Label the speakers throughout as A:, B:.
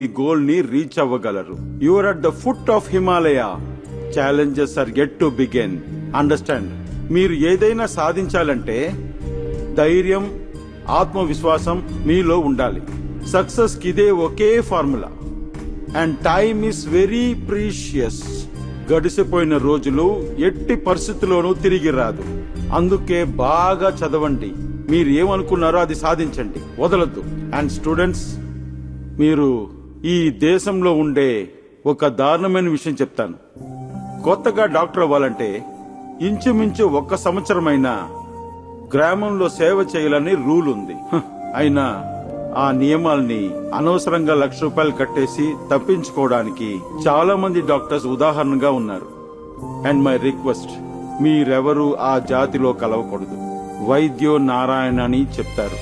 A: ఈ గోల్ ని రీచ్ అవ్వగలరు. You are at the foot of Himalaya. Challenges are yet to begin. Understand? మీరు ఏదైనా సాధించాలంటే ధైర్యం, ఆత్మవిశ్వాసం మీలో ఉండాలి. సక్సెస్ కిదే ఒకే formula. And time is very precious. గడిసిపోయిన రోజులు ఎట్టి పరిస్థితుల్లోనూ తిరిగి రాదు. అందుకే బాగా చదవండి. మీరు ఏమనుకున్నారో అది సాధించండి, వదలొద్దు. అండ్ స్టూడెంట్స్, మీరు ఈ దేశంలో ఉండే ఒక దారుణమైన విషయం చెప్తాను. కొత్తగా డాక్టర్ అవ్వాలంటే ఇంచుమించు 1 సంవత్సరమైనా గ్రామంలో సేవ చేయాలని రూల్ ఉంది. అయినా ఆ నియమాల్ని అనవసరంగా ₹1,00,000 కట్టేసి తప్పించుకోవడానికి చాలా మంది డాక్టర్స్ ఉదాహరణగా ఉన్నారు. అండ్ మై రిక్వెస్ట్, మీరెవరూ ఆ జాతిలో కలవకూడదు. వైద్యో నారాయణ అని చెప్తారు.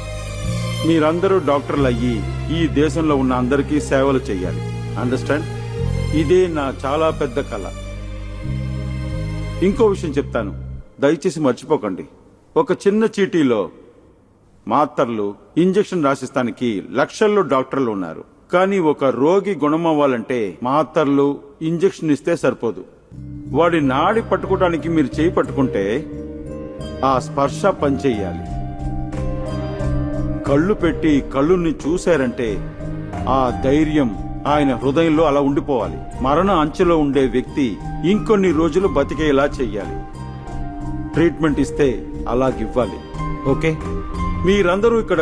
A: మీరందరూ డాక్టర్లు అయ్యి ఈ దేశంలో ఉన్న అందరికీ సేవలు చేయాలి. అండర్స్టాండ్? ఇదే నా చాలా పెద్ద కళ. ఇంకో విషయం చెప్తాను, దయచేసి మర్చిపోకండి. ఒక చిన్న చీటీలో మాత్రలు, ఇంజెక్షన్ రాసిస్తానికి లక్షల్లో డాక్టర్లు ఉన్నారు. కానీ ఒక రోగి గుణమవ్వాలంటే మాత్రలు, ఇంజెక్షన్ ఇస్తే సరిపోదు. వాడి నాడి పట్టుకోవడానికి మీరు చేయి పట్టుకుంటే ఆ స్పర్శ పనిచేయాలి. కళ్ళు పెట్టి కళ్ళుని చూశారంటే ఆ ధైర్యం ఆయన హృదయంలో అలా ఉండిపోవాలి. మరణ అంచెలో ఉండే వ్యక్తి ఇంకొన్ని రోజులు బతికేలా చెయ్యాలి. ట్రీట్మెంట్ ఇస్తే అలాగివ్వాలి. ఓకే? మీరందరూ ఇక్కడ